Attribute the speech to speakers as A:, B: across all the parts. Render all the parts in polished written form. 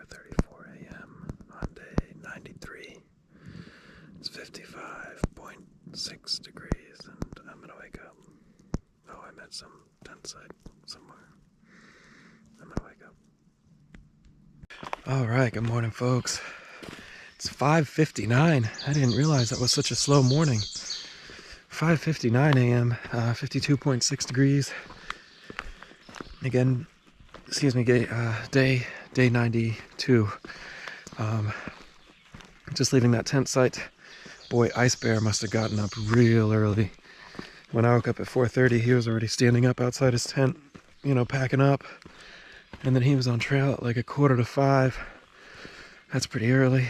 A: 4:34 a.m. on day 93. It's 55.6 degrees, and I'm gonna wake up. Oh, I'm at some tent site somewhere. I'm gonna wake up. All right, good morning, folks. It's 5:59. I didn't realize that was such a slow morning. 5:59 a.m. 52.6 degrees. Again, excuse me, day 92. Just leaving that tent site. Boy, Ice Bear must have gotten up real early. When I woke up at 4:30, he was already standing up outside his tent, packing up. And then he was on trail at like 4:45. That's pretty early.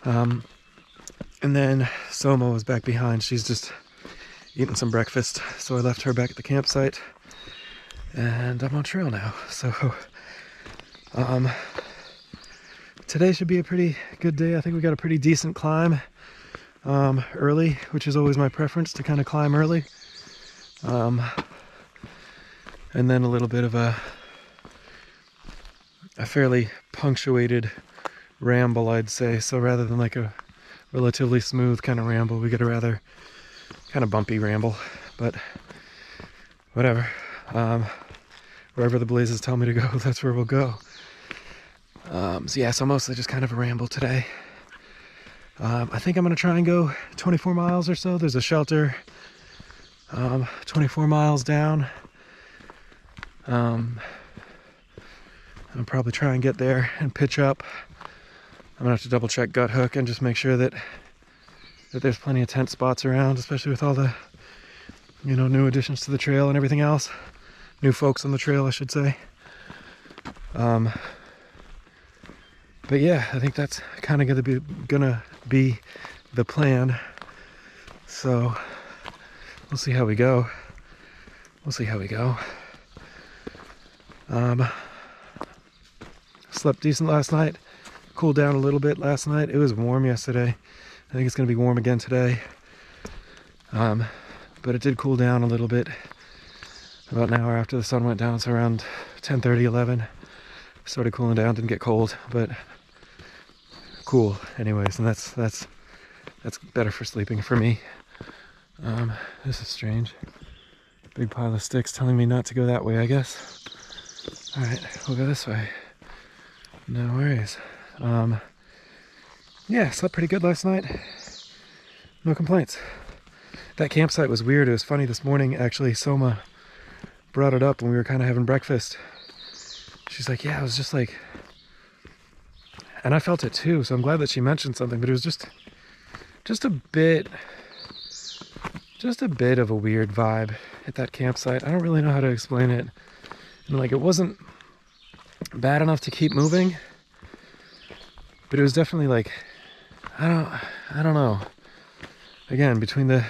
A: And then Soma was back behind. She's just eating some breakfast. So I left her back at the campsite. And I'm on trail now. So today should be a pretty good day. I think we got a pretty decent climb early, which is always my preference, to kind of climb early. And then a little bit of a fairly punctuated ramble, I'd say. So rather than like a relatively smooth kind of ramble, we get a rather kind of bumpy ramble, but whatever. Wherever the blazes tell me to go, that's where we'll go. So mostly just kind of a ramble today. I think I'm gonna try and go 24 miles or so. There's a shelter 24 miles down. I'll probably try and get there and pitch up. I'm gonna have to double check Gut Hook and just make sure that there's plenty of tent spots around, especially with all the new additions to the trail and everything else. New folks on the trail, I should say. But yeah, I think that's kind of gonna be the plan. So we'll see how we go. Slept decent last night. Cooled down a little bit last night. It was warm yesterday. I think it's gonna be warm again today. But it did cool down a little bit about an hour after the sun went down. So around 10:30, 11, started cooling down. Didn't get cold, but cool anyways. And that's better for sleeping for me. This is strange. Big pile of sticks telling me not to go that way, I guess. All right, we'll go this way. No worries. Yeah, slept pretty good last night. No complaints. That campsite was weird. It was funny this morning, actually. Soma brought it up when we were kind of having breakfast. She's like, yeah, it was just like, and I felt it too, so I'm glad that she mentioned something, but it was just a bit of a weird vibe at that campsite. I don't really know how to explain it. And like, it wasn't bad enough to keep moving, but it was definitely like, I don't know. Again, between the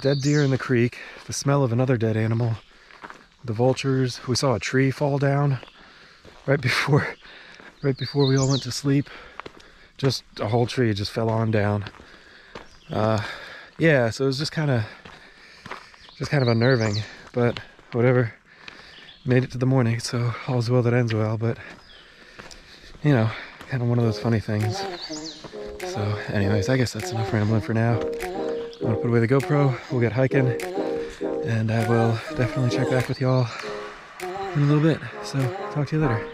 A: dead deer in the creek, the smell of another dead animal, the vultures, we saw a tree fall down right before we all went to sleep. Just a whole tree just fell on down. Yeah, so it was just kind of unnerving, but whatever. Made it to the morning, so all's well that ends well, but kind of one of those funny things. So anyways, I guess that's enough rambling for now. I'm gonna put away the GoPro, we'll get hiking, and I will definitely check back with y'all in a little bit. So talk to you later.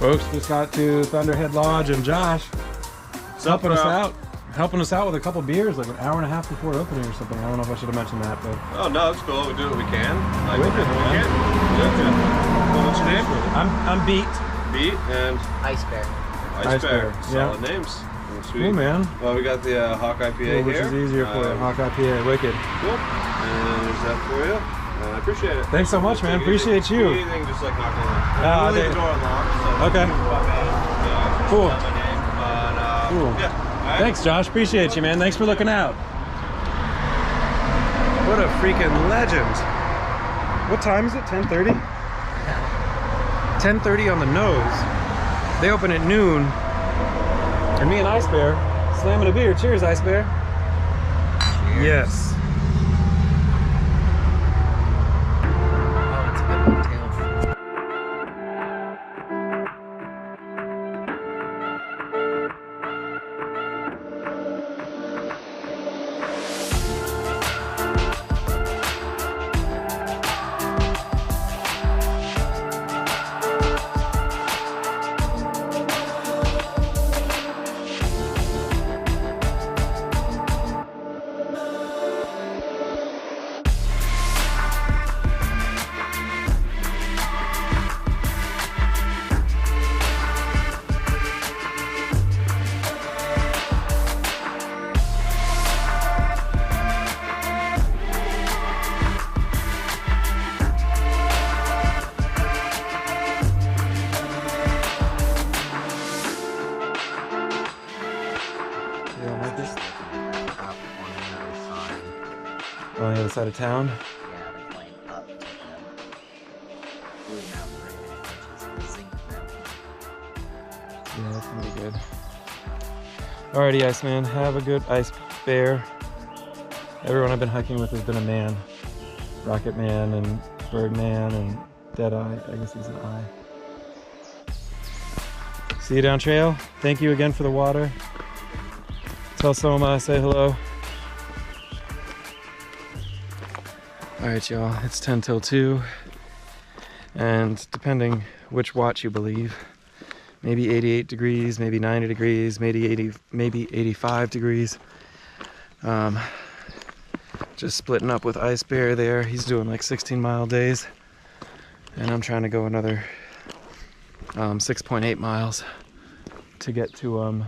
A: Folks just got to Thunderhead Lodge, and Josh helping us out with a couple beers like an hour and a half before opening or something. I don't know if I should have mentioned that, but
B: oh no, it's cool. We do what we can. Like,
A: wicked, man.
B: What's your name?
A: I'm Beat.
B: Beat and
C: Ice Bear.
B: Ice Bear.
A: Yeah.
B: Solid names. Sweet.
A: Cool, man.
B: Well, we got the Hawk IPA
A: Cool, which
B: here.
A: is easier for you. Hawk IPA, wicked.
B: Cool. And there's that for you. I appreciate it.
A: Thanks so much, man. Appreciate you.
B: Anything, just like knock on the leave the door unlocked. So
A: okay. Cool.
B: My name, but,
A: cool.
B: Yeah. Right.
A: Thanks, Josh. Appreciate you, man. Thanks for looking out. What a freaking legend. What time is it? 10:30? 10:30 on the nose. They open at noon. And me and Ice Bear slamming a beer. Cheers, Ice Bear. Cheers. Yes.
C: Oh, it's a good one, too.
A: On the other side of town.
C: Yeah, they're playing up to the Blue Mountain Range, which is the Zinc Mountain.
A: Yeah, that's gonna be good. Alrighty, Iceman. Have a good Ice Bear. Everyone I've been hiking with has been a man. Rocket Man and Birdman and Deadeye. I guess he's an eye. See you down trail. Thank you again for the water. Tell Soma I say hello. Alright, y'all, it's 10 till 2, and depending which watch you believe, maybe 88 degrees, maybe 90 degrees, maybe 85 degrees. Just splitting up with Ice Bear there. He's doing like 16-mile days, and I'm trying to go another 6.8 miles to get to,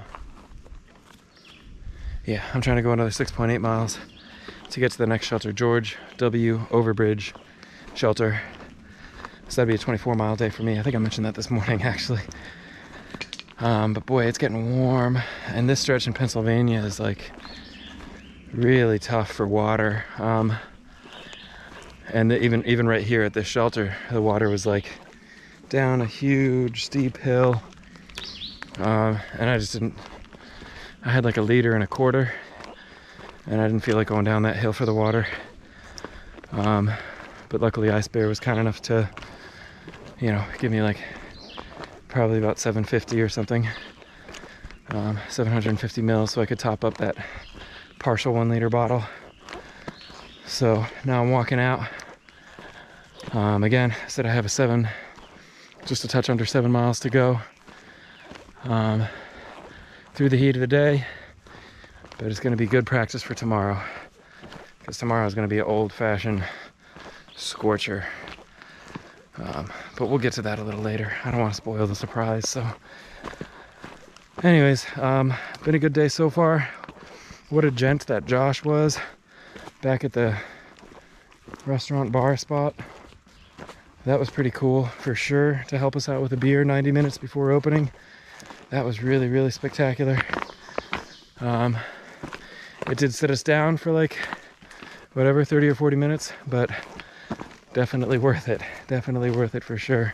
A: yeah, I'm trying to go another 6.8 miles to get to the next shelter, George W. Overbridge shelter. So that'd be a 24-mile day for me. I think I mentioned that this morning, actually. But boy, it's getting warm, and this stretch in Pennsylvania is like really tough for water. And even right here at this shelter, the water was like down a huge steep hill, and I just didn't. I had like a liter and a quarter. And I didn't feel like going down that hill for the water. But luckily Ice Bear was kind enough to, you know, give me like probably about 750 or something. 750 mils, so I could top up that partial 1 liter bottle. So now I'm walking out. Again, I said I have just a touch under 7 miles to go through the heat of the day. But it's going to be good practice for tomorrow, because tomorrow is going to be an old-fashioned scorcher. But we'll get to that a little later. I don't want to spoil the surprise. So anyways, been a good day so far. What a gent that Josh was back at the restaurant bar spot. That was pretty cool for sure, to help us out with a beer 90 minutes before opening. That was really, really spectacular. It did sit us down for like, whatever, 30 or 40 minutes, but definitely worth it. Definitely worth it for sure.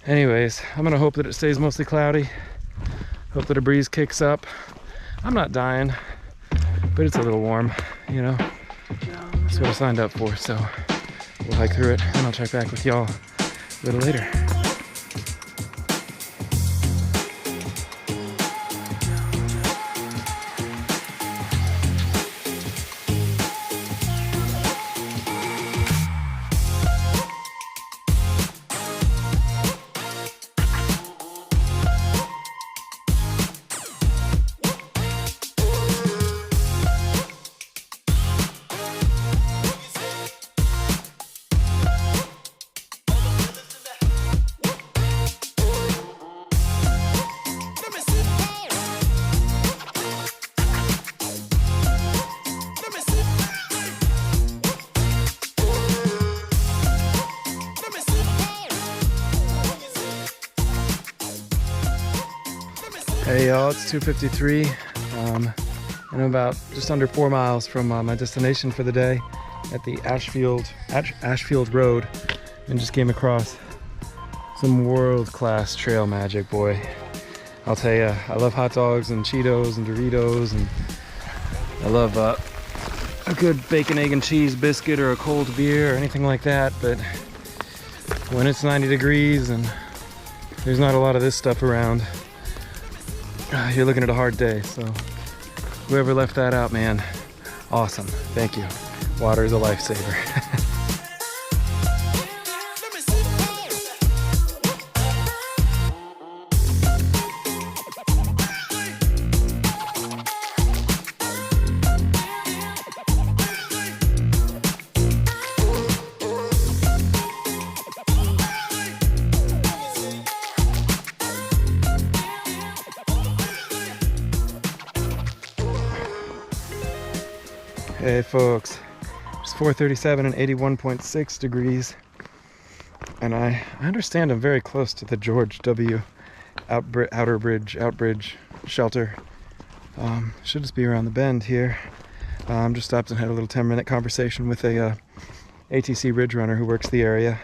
A: Anyways, I'm gonna hope that it stays mostly cloudy. Hope that a breeze kicks up. I'm not dying, but it's a little warm, you know? That's what I signed up for, so we'll hike through it, and I'll check back with y'all a little later. Hey y'all, it's 2:53. I'm about just under 4 miles from my destination for the day at the Ashfield Road, and just came across some world-class trail magic, boy. I'll tell you, I love hot dogs and Cheetos and Doritos, and I love a good bacon, egg, and cheese biscuit or a cold beer or anything like that, but when it's 90 degrees and there's not a lot of this stuff around, you're looking at a hard day. So whoever left that out, man, awesome. Thank you. Water is a lifesaver. Hey folks, it's 4:37 and 81.6 degrees, and I understand I'm very close to the George W. Outbridge shelter. Should just be around the bend here. Just stopped and had a little 10-minute conversation with a ATC Ridge runner who works the area,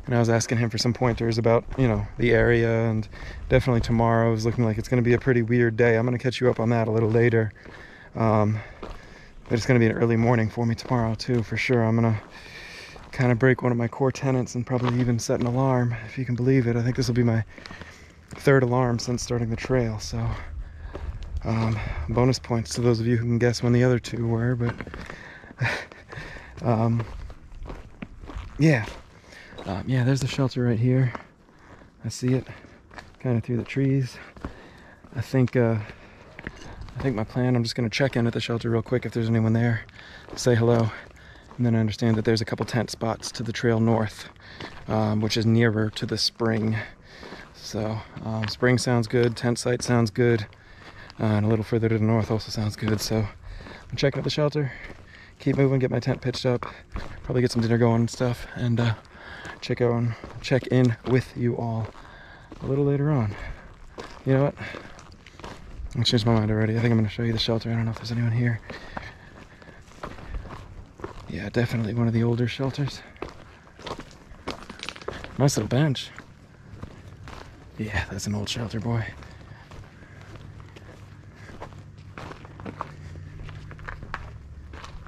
A: and I was asking him for some pointers about, you know, the area, and definitely tomorrow is looking like it's going to be a pretty weird day. I'm going to catch you up on that a little later. But it's going to be an early morning for me tomorrow too, for sure. I'm going to kind of break one of my core tenets and probably even set an alarm, if you can believe it. I think this will be my 3rd alarm since starting the trail, so bonus points to those of you who can guess when the other 2 were, but yeah, there's the shelter right here. I see it kind of through the trees. I think my plan, I'm just going to check in at the shelter real quick if there's anyone there, say hello, and then I understand that there's a couple tent spots to the trail north, which is nearer to the spring. So spring sounds good, tent site sounds good, and a little further to the north also sounds good. So I'm checking at the shelter, keep moving, get my tent pitched up, probably get some dinner going and stuff, and check in with you all a little later on. You know what? I changed my mind already. I think I'm going to show you the shelter. I don't know if there's anyone here. Yeah, definitely one of the older shelters. Nice little bench. Yeah, that's an old shelter, boy.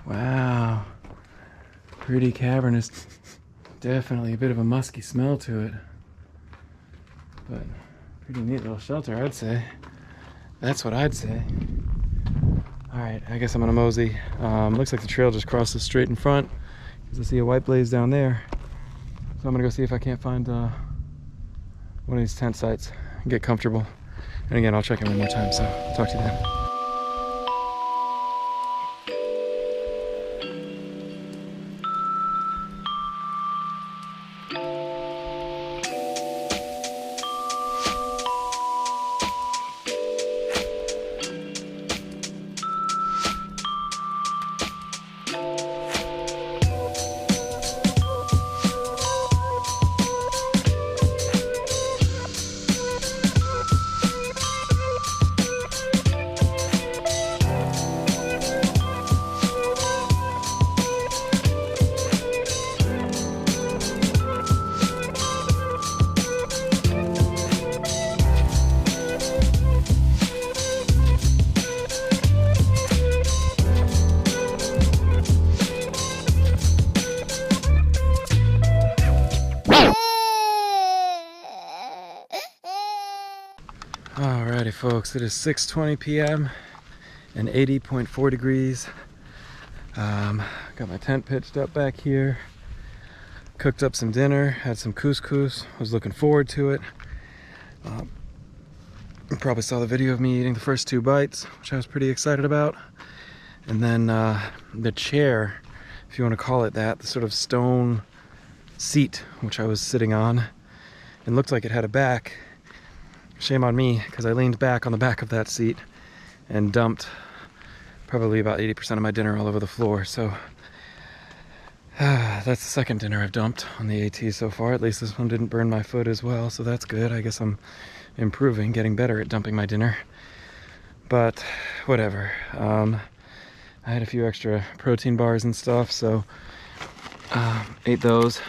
A: Wow. Pretty cavernous. Definitely a bit of a musky smell to it. But pretty neat little shelter, I'd say. That's what I'd say. Alright, I guess I'm gonna mosey. Looks like the trail just crosses straight in front, because I see a white blaze down there. So I'm gonna go see if I can't find one of these tent sites and get comfortable. And again, I'll check in one more time, so I'll talk to you then. Alrighty folks, it is 6:20 p.m. and 80.4 degrees. Got my tent pitched up back here. Cooked up some dinner, had some couscous, was looking forward to it. You probably saw the video of me eating the first 2 bites, which I was pretty excited about. And then the chair, if you want to call it that, the sort of stone seat which I was sitting on, it looked like it had a back. Shame on me, because I leaned back on the back of that seat and dumped probably about 80% of my dinner all over the floor. So That's the second dinner I've dumped on the AT so far. At least this one didn't burn my foot as well, so that's good. I guess I'm improving, getting better at dumping my dinner. But whatever. I had a few extra protein bars and stuff, so ate those.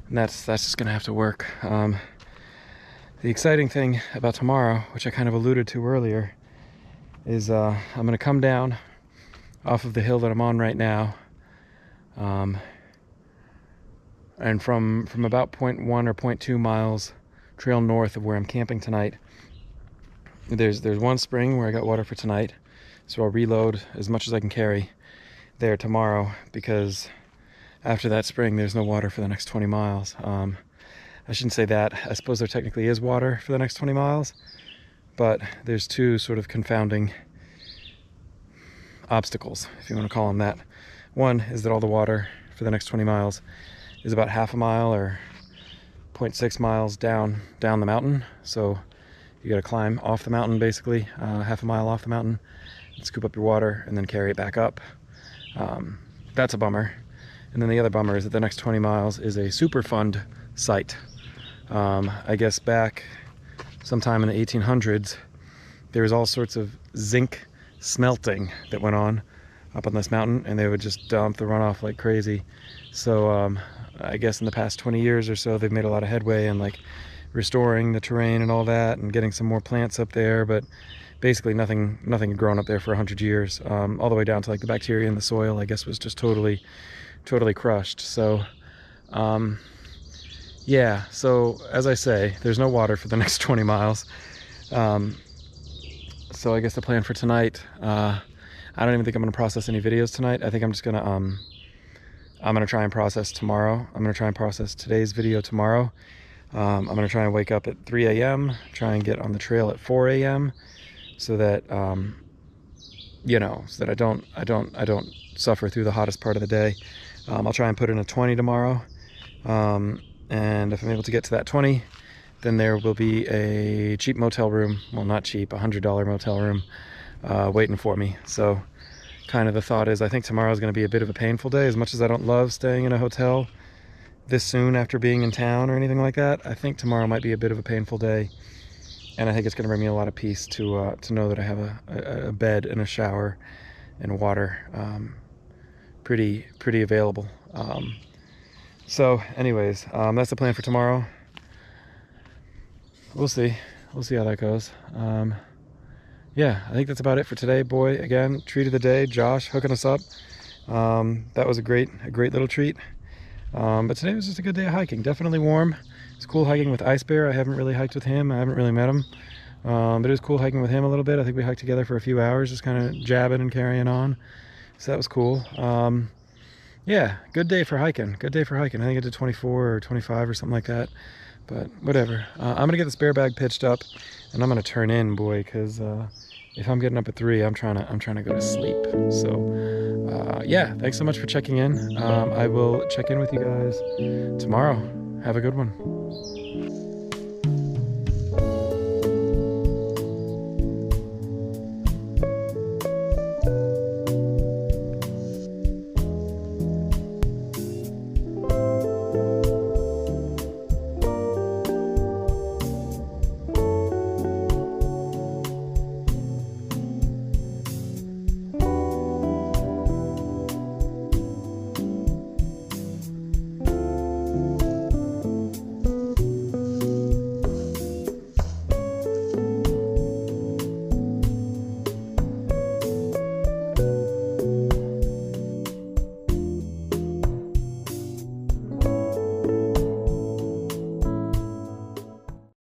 A: And that's just gonna have to work. The exciting thing about tomorrow, which I kind of alluded to earlier, is I'm gonna come down off of the hill that I'm on right now. And from about 0.1 or 0.2 miles trail north of where I'm camping tonight, there's one spring where I got water for tonight, so I'll reload as much as I can carry there tomorrow, because after that spring there's no water for the next 20 miles. I shouldn't say that. I suppose there technically is water for the next 20 miles, but there's two sort of confounding obstacles, if you want to call them that. One is that all the water for the next 20 miles is about half a mile or 0.6 miles down the mountain. So you got to climb off the mountain, basically, half a mile off the mountain, and scoop up your water and then carry it back up. That's a bummer. And then the other bummer is that the next 20 miles is a Superfund site. I guess back sometime in the 1800s, there was all sorts of zinc smelting that went on up on this mountain, and they would just dump the runoff like crazy. So I guess in the past 20 years or so, they've made a lot of headway in like restoring the terrain and all that, and getting some more plants up there. But basically nothing had grown up there for 100 years, all the way down to like the bacteria in the soil, I guess, was just totally crushed. So yeah, so as I say, there's no water for the next 20 miles. So I guess the plan for tonight, I don't even think I'm going to process any videos tonight. I think I'm just going to, I'm going to try and process tomorrow. I'm going to try and process today's video tomorrow. I'm going to try and wake up at 3 a.m., try and get on the trail at 4 a.m. so that, you know, so that I don't suffer through the hottest part of the day. I'll try and put in a 20 tomorrow. And if I'm able to get to that 20, then there will be a cheap motel room, well, not cheap, $100 motel room, waiting for me. So kind of the thought is, I think tomorrow is going to be a bit of a painful day. As much as I don't love staying in a hotel this soon after being in town or anything like that, I think tomorrow might be a bit of a painful day. And I think it's going to bring me a lot of peace to know that I have a bed and a shower and water pretty available. So anyways, that's the plan for tomorrow. We'll see how that goes. Yeah, I think that's about it for today. Boy, again, treat of the day, Josh hooking us up. That was a great little treat. But today was just a good day of hiking. Definitely warm. It's cool hiking with Ice Bear. I haven't really hiked with him. I haven't really met him. But it was cool hiking with him a little bit. I think we hiked together for a few hours, just kind of jabbing and carrying on. So that was cool. Yeah, good day for hiking. Good day for hiking. I think I did 24 or 25 or something like that. But whatever. I'm going to get the spare bag pitched up, and I'm going to turn in, boy, because if I'm getting up at 3, I'm trying to go to sleep. So yeah, thanks so much for checking in. I will check in with you guys tomorrow. Have a good one.